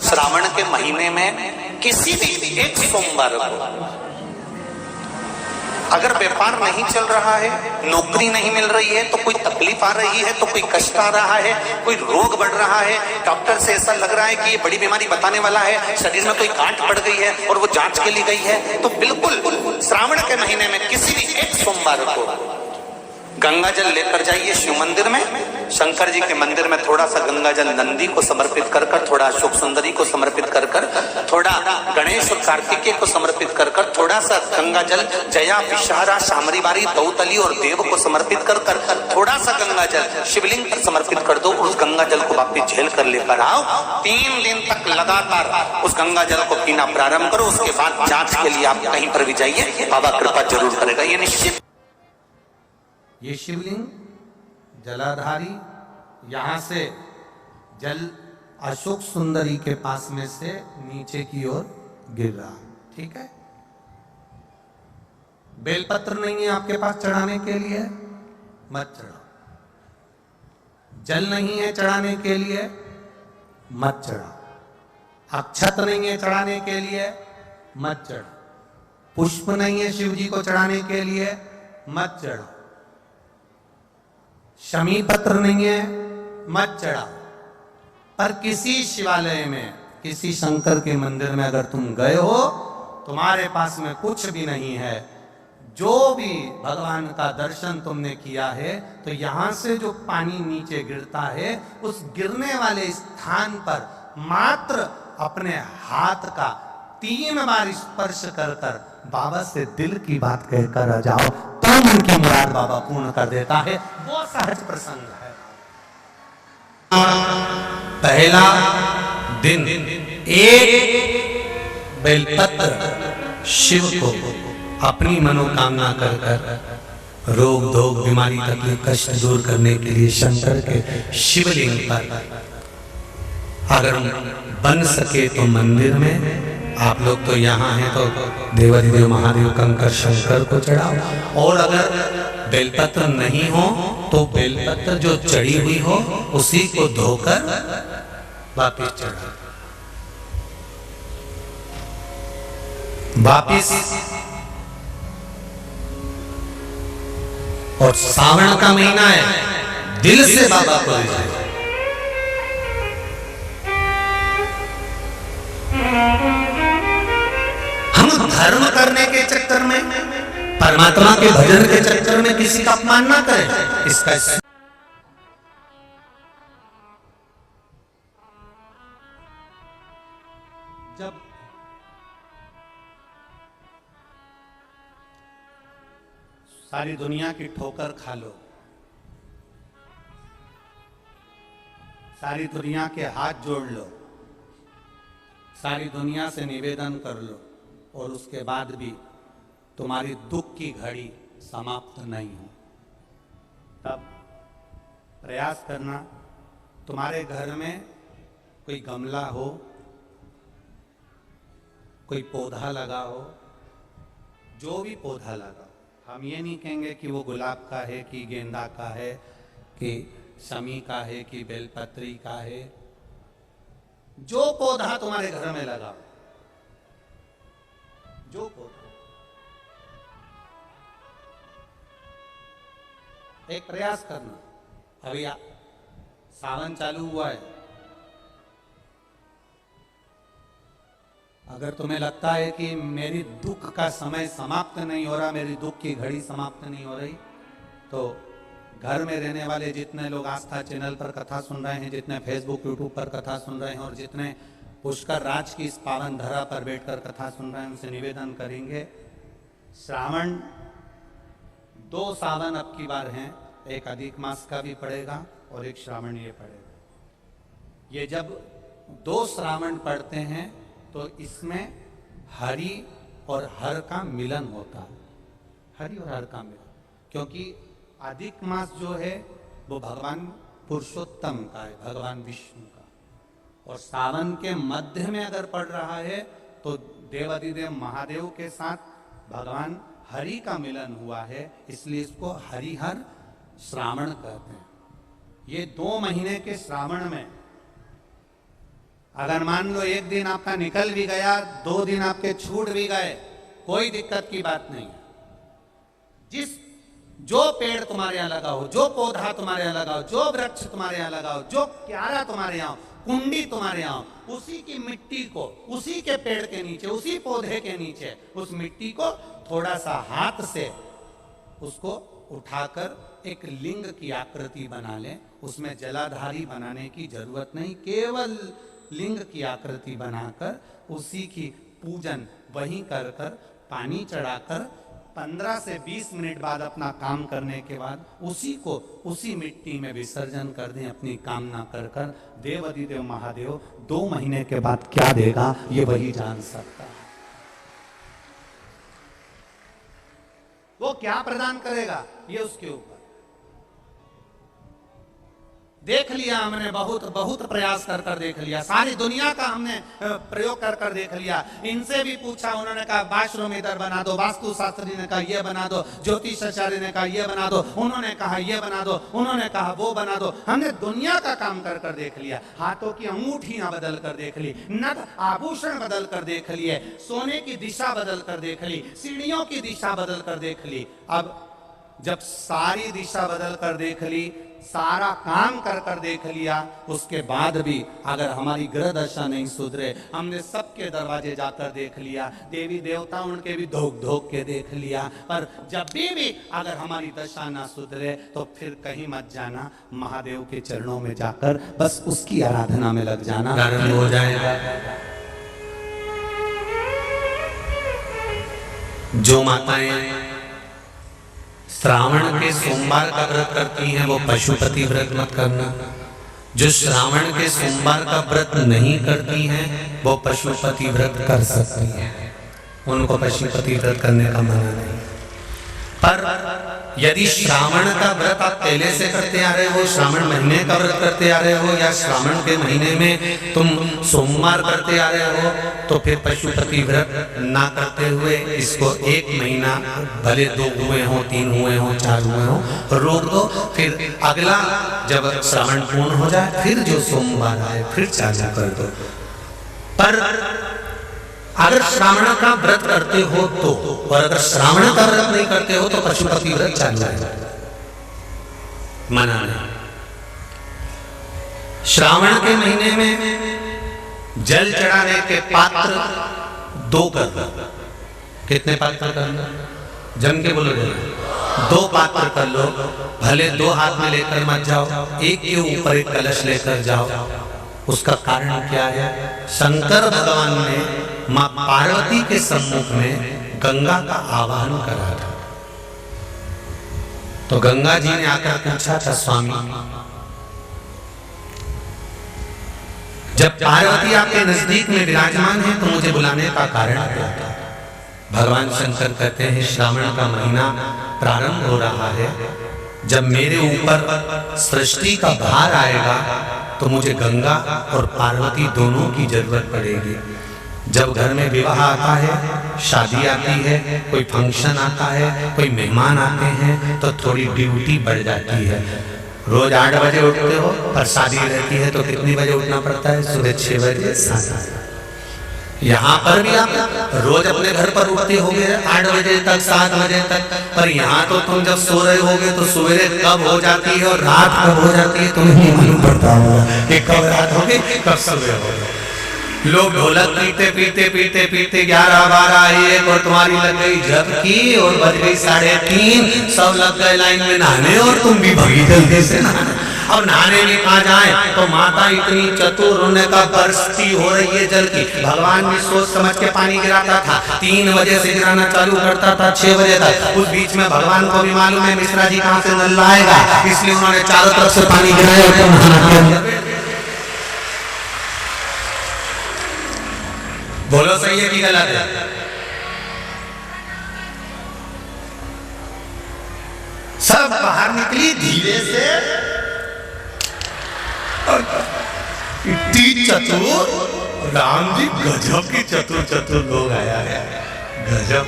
श्रावण के महीने में किसी भी एक सोमवार को अगर व्यापार नहीं चल रहा है, नौकरी नहीं मिल रही है, तो कोई तकलीफ आ रही है, तो कोई कष्ट आ रहा है, कोई रोग बढ़ रहा है, डॉक्टर से ऐसा लग रहा है कि ये बड़ी बीमारी बताने वाला है, शरीर में कोई गांठ पड़ गई है और वो जांच के लिए गई है, तो बिल्कुल श्रावण के महीने में किसी भी एक सोमवार को गंगा जल लेकर जाइए शिव मंदिर में। शंकर जी के मंदिर में थोड़ा सा गंगा जल नंदी को समर्पित कर कर, थोड़ा अशोक सुंदरी को समर्पित कर कर, थोड़ा गणेश और कार्तिकेय को समर्पित कर कर, थोड़ा सा गंगा जल जया विषहारा शामरी बारी दौतली और देव को समर्पित कर कर, थोड़ा सा गंगा जल शिवलिंग पर समर्पित कर दो। उस गंगा जल को वापिस झेल कर लेकर आओ। 3 दिन तक लगातार उस गंगा जल को पीना प्रारंभ करो। उसके बाद जांच के लिए आप कहीं पर भी जाइए, बाबा कृपा जरूर करेगा, ये निश्चित। ये शिवलिंग जलाधारी, यहां से जल अशोक सुंदरी के पास में से नीचे की ओर गिर रहा, ठीक है। बेलपत्र नहीं है आपके पास चढ़ाने के लिए, मत चढ़ाओ। जल नहीं है चढ़ाने के लिए, मत चढ़ाओ। अक्षत नहीं है चढ़ाने के लिए, मत चढ़ाओ। पुष्प नहीं है शिव जी को चढ़ाने के लिए, मत चढ़ाओ। शमी पत्र नहीं है, मत चढ़ाओ। पर किसी शिवालय में, किसी शंकर के मंदिर में अगर तुम गए हो, तुम्हारे पास में कुछ भी नहीं है, जो भी भगवान का दर्शन तुमने किया है, तो यहां से जो पानी नीचे गिरता है, उस गिरने वाले स्थान पर मात्र अपने हाथ का 3 बार स्पर्श कर कर बाबा से दिल की बात कहकर आ जाओ, तो मन की मुराद बाबा पूर्ण कर देता है। वो सहज प्रसंग है। पहला दिन एक बेलपत्र शिव को अपनी मनोकामना कर कर, रोग धोग बीमारी तकलीफ कष्ट दूर करने के लिए शंकर के शिवलिंग पर अगर बन सके तो मंदिर में, आप लोग तो यहाँ हैं तो देवाधिदेव महादेव कंकर शंकर को चढ़ाओ। और अगर बेलपत्र नहीं हो तो बेलपत्र जो चढ़ी हुई हो उसी को धोकर वापिस चढ़ाओ। वापिस। और सावन का महीना है, दिल से बाबा को रिझाओ। हम धर्म करने के चक्कर में, परमात्मा के भजन के चक्कर में किसी का अपमान ना करें। इसका जब सारी दुनिया की ठोकर खा लो, सारी दुनिया के हाथ जोड़ लो, सारी दुनिया से निवेदन कर लो, और उसके बाद भी तुम्हारी दुख की घड़ी समाप्त नहीं हो, तब प्रयास करना। तुम्हारे घर में कोई गमला हो, कोई पौधा लगा हो, जो भी पौधा लगा, हम ये नहीं कहेंगे कि वो गुलाब का है कि गेंदा का है कि शमी का है कि बेलपत्री का है। जो पौधा तुम्हारे घर में लगा, जो पौधा, एक प्रयास करना। अभी सावन चालू हुआ है, अगर तुम्हें लगता है कि मेरी दुख का समय समाप्त नहीं हो रहा, मेरी दुख की घड़ी समाप्त नहीं हो रही, तो घर में रहने वाले जितने लोग आस्था चैनल पर कथा सुन रहे हैं, जितने फेसबुक यूट्यूब पर कथा सुन रहे हैं, और जितने पुष्कर राज की इस पावन धरा पर बैठकर कथा सुन रहे हैं, उनसे निवेदन करेंगे, श्रावण 2 सावन अब की बार हैं, एक अधिक मास का भी पड़ेगा और एक श्रावण ये पड़ेगा। ये जब 2 श्रावण पड़ते हैं तो इसमें हरि और हर का मिलन होता है, हरि और हर का मिलन, क्योंकि अधिक मास जो है वो भगवान पुरुषोत्तम का है, भगवान विष्णु का, और सावन के मध्य में अगर पड़ रहा है तो देवाधिदेव महादेव के साथ भगवान हरि का मिलन हुआ है, इसलिए इसको हरिहर श्रावण कहते हैं। ये 2 महीने के श्रावण में अगर मान लो एक दिन आपका निकल भी गया, 2 दिन आपके छूट भी गए, कोई दिक्कत की बात नहीं है। जो पेड़ तुम्हारे यहां लगा हो, जो पौधा तुम्हारे यहां लगा हो, जो वृक्ष तुम्हारे यहां लगा हो, जो क्यारा तुम्हारे यहां, कुंडी तुम्हारे यहां, उसी की मिट्टी को, उसी के पेड़ के नीचे, उसी पौधे के नीचे, उस मिट्टी को थोड़ा सा हाथ से उसको उठाकर एक लिंग की आकृति बना ले। उसमें जलाधारी बनाने की जरूरत नहीं, केवल लिंग की आकृति बनाकर उसी की पूजन वहीं कर कर, पानी चढ़ाकर 15 से 20 मिनट बाद अपना काम करने के बाद उसी को उसी मिट्टी में विसर्जन कर दें, अपनी कामना कर कर। देवाधिदेव महादेव 2 महीने के बाद क्या देगा ये वही जान सकता है। वो क्या प्रदान करेगा ये उसके ऊपर। देख लिया हमने, बहुत बहुत प्रयास कर कर देख लिया, सारी दुनिया का हमने प्रयोग कर कर देख लिया। इनसे भी पूछा, उन्होंने कहा वाशरूम इधर बना दो, वास्तु शास्त्री ने कहा ये बना दो, ज्योतिषाचार्य ने कहा ये बना दो, उन्होंने कहा ये बना दो, उन्होंने कहा वो बना दो। हमने दुनिया का काम कर कर देख लिया, हाथों की अंगूठियां बदल कर देख ली, नग आभूषण बदल कर देख लिए, सोने की दिशा बदल कर देख ली, सीढ़ियों की दिशा बदल कर देख ली। अब जब सारी दिशा बदल कर देख ली, सारा काम कर कर देख लिया, उसके बाद भी अगर हमारी ग्रह दशा नहीं सुधरे, हमने सबके दरवाजे जाकर देख लिया, देवी देवता उनके भी धोख धोख के देख लिया, पर जब भी अगर हमारी दशा ना सुधरे तो फिर कहीं मत जाना, महादेव के चरणों में जाकर बस उसकी आराधना में लग जाना, प्रारंभ हो जाएगा। जो माताएं श्रावण के सोमवार का व्रत करती हैं वो पशुपति व्रत मत करना। जो श्रावण के सोमवार का व्रत नहीं करती हैं वो पशुपति व्रत कर सकती हैं, उनको पशुपति व्रत करने का मना नहीं। पर यदि श्रावण का व्रत आप पहले से करते आ रहे हो, श्रावण महीने का व्रत करते आ रहे हो, या श्रावण के महीने में तुम सोमवार करते आ रहे हो, तो फिर पशुपति व्रत ना करते हुए इसको 1 महीना, भले 2 हुए हो, 3 हुए हो, 4 हुए हो, रोक दो। फिर अगला जब श्रावण पूर्ण हो जाए फिर जो सोमवार आए फिर चालू कर दो। पर अगर श्रावण का व्रत करते हो तो, और अगर श्रावण का व्रत नहीं करते हो तो पशुपति व्रत चालू है, मना नहीं। श्रावण के महीने में जल चढ़ाने के पात्र 2 कर दो। कितने पात्र करना? जम के बोलो, 2 पात्र कर लो, भले 2 हाथ में लेकर मत जाओ, एक के ऊपर एक कलश लेकर जाओ। उसका कारण क्या है? शंकर भगवान ने मां पार्वती के सम्मुख में गंगा का आवाहन करा था, तो गंगा जी ने आकर पूछा था, स्वामी जब पार्वती आपके नजदीक में विराजमान है तो मुझे बुलाने का कारण क्या था? भगवान शंकर कहते हैं, श्रावण का महीना प्रारंभ हो रहा है, जब मेरे ऊपर सृष्टि का भार आएगा तो मुझे गंगा और पार्वती दोनों की जरूरत पड़ेगी। जब घर में विवाह आता है, शादी आती है, कोई फंक्शन आता है, कोई मेहमान आते हैं, तो थोड़ी ड्यूटी बढ़ जाती है। रोज 8 बजे उठते हो, पर शादी रहती है तो कितनी बजे उठना पड़ता है? सुबह 6 बजे, 7 बजे। यहाँ पर भी आप रोज अपने घर पर उठते होगे 8 बजे तक, 7 बजे तक, पर यहाँ तो तुम जब सो रहे होगे तो सवेरे कब हो जाती है और रात कब हो जाती है तुम्हें नहीं मालूम पड़ता होगा कि कब रात होगी कब सवेरे होगी। लोग ढोलक पीते पीते पीते पीते 11, 12, 1 और तुम्हारी लग गई झपकी और बज गई 3:30, सब लग गए लाइन में नहाने और तुम भी भगी जल्दी से नहाने। अब नहाने भी कहाँ जाए तो माता इतनी चतुर, उन्हें का बरसती हो रही है जल की। भगवान भी सोच समझ के पानी गिराता था, 3 बजे से गिराना चालू करता था 6 बजे तक। उस बीच में भगवान को भी मालूम है मिश्रा जी कहाँ से नल लाएगा, इसलिए उन्होंने चारों तरफ से पानी गिराया। बोलो सही है कि गलत है? सब बाहर निकली धीरे से, इतनी चतुर राम जी, गजब की चतुर चतुर लोग आया है, गजब।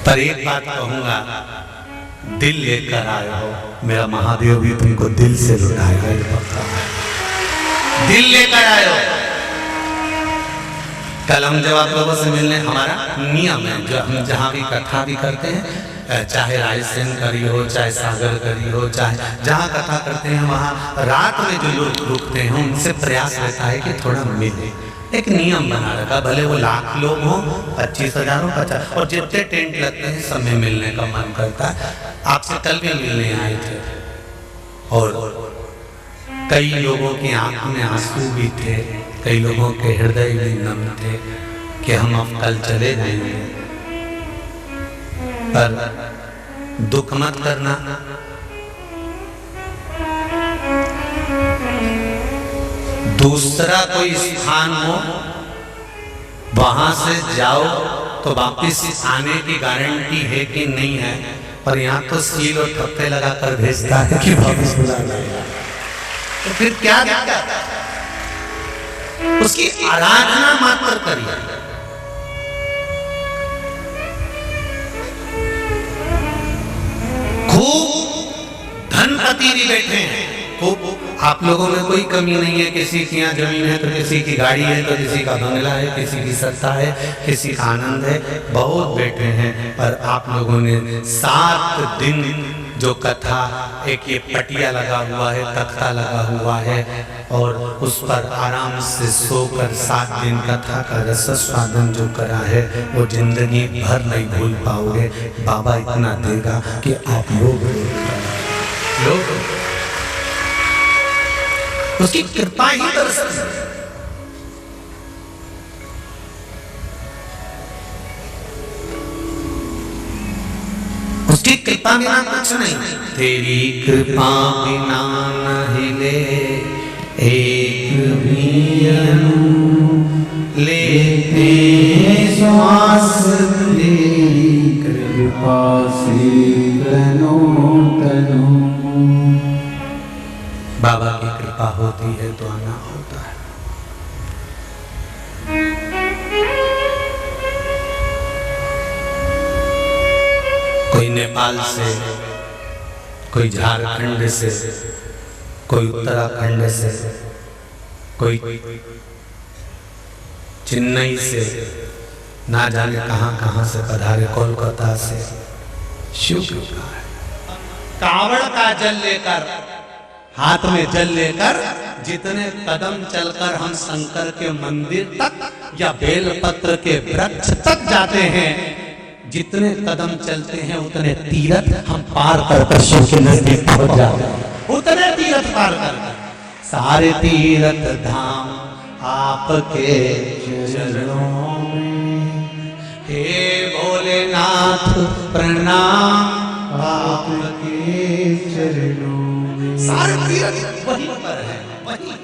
पर एक बात कहूंगा, दिल लेकर आए हो, मेरा महादेव भी तुमको दिल से लुटाएगा, ये पक्का है। दिल लेकर आए हो। कल हम जब आप लोगों से मिलने, हमारा नियम है, जो हम जहाँ भी कथा भी करते हैं, चाहे रायसेन करी हो, चाहे सागर करी हो, चाहे जहाँ कथा करते हैं, वहाँ रात में जो लोग रुकते हैं उनसे प्रयास रहता है कि थोड़ा मिले। एक नियम बना रखा, भले वो 1,00,000 लोग हों, 25,000 हो, 50, और जितने टेंट लगते हैं सब में मिलने का मन करता है। आपसे कल भी मिलने आए थे और कई लोगों की आंख में आंसू भी थे, कई लोगों के हृदय भी नम थे कि हम अब कल चले जाएंगे, पर दुख मत करना। दूसरा कोई स्थान हो, वहां से जाओ तो वापिस आने की गारंटी है कि नहीं है, पर यहाँ तो सील और ठप्पे लगाकर भेजता है कि वापिस बुला लाएगा। तो फिर क्या उसकी आराधना मात्र करिए। खूब धनपति भी बैठे हैं, खूब, आप लोगों में कोई कमी नहीं है। किसी की यहाँ जमीन है तो किसी की गाड़ी है, तो किसी का बंगला है, किसी की सत्ता है, किसी का आनंद है, बहुत बैठे हैं। पर आप लोगों ने 7 दिन जो कथा, एक ये पटिया लगा हुआ है, तख्ता लगा हुआ है, और उस पर आराम से सोकर 7 दिन कथा का रसस्वादन जो करा है, वो जिंदगी भर नहीं भूल पाओगे। बाबा इतना देगा कि आप लोग उसकी कृपा ही दर्शन। उसकी कृपा बिना कुछ नहीं। तेरी कृपा बिना न हिले एक भी अणु, लेते श्वास तेरी कृपा से तनो तनो। बाबा की कृपा होती है तो आना होता है। कोई नेपाल से, कोई झारखंड से, कोई उत्तराखंड से, कोई चेन्नई से, ना जाने कहां कहां से पधारे, कोलकाता से। शिव कृपा है। कावड़ का जल लेकर, हाथ में जल लेकर, जितने कदम चलकर हम शंकर के मंदिर तक या बेलपत्र के वृक्ष तक जाते हैं, जितने कदम चलते हैं उतने तीरथ हम पार कर शिव के नजदीक पहुंच जाते हैं। उतने तीरथ पार कर, सारे तीरथ धाम आपके चरणों में, हे भोलेनाथ प्रणाम आपके चरणों में। सारे तीरथ वहीं पर है, वहीं।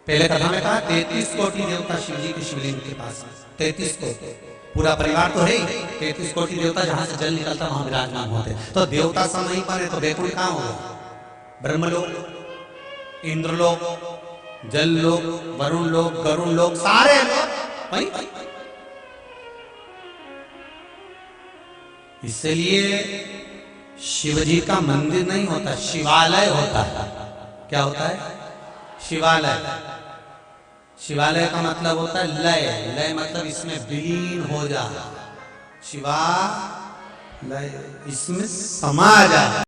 पहले कथा में कहा 33 कोटि देवता शिव जी के शिवलिंग के पास, 33 कोटि, पूरा परिवार तो है ही, 33 कोटि देवता जहां से जल निकलता वहां विराजमान होते। तो देवता सब वहीं पर है, तो वैकुंठ कहां होगा? ब्रह्मलोक, इंद्रलोक, जल लोक, वरुण लोक, गरुण लोक, सारे लोग वहीं। इसलिए शिव जी का मंदिर नहीं होता, शिवालय होता है। क्या होता है? शिवालय। शिवालय का मतलब होता है लय। लय मतलब इसमें विलीन हो जा, शिवालय इसमें समा जा।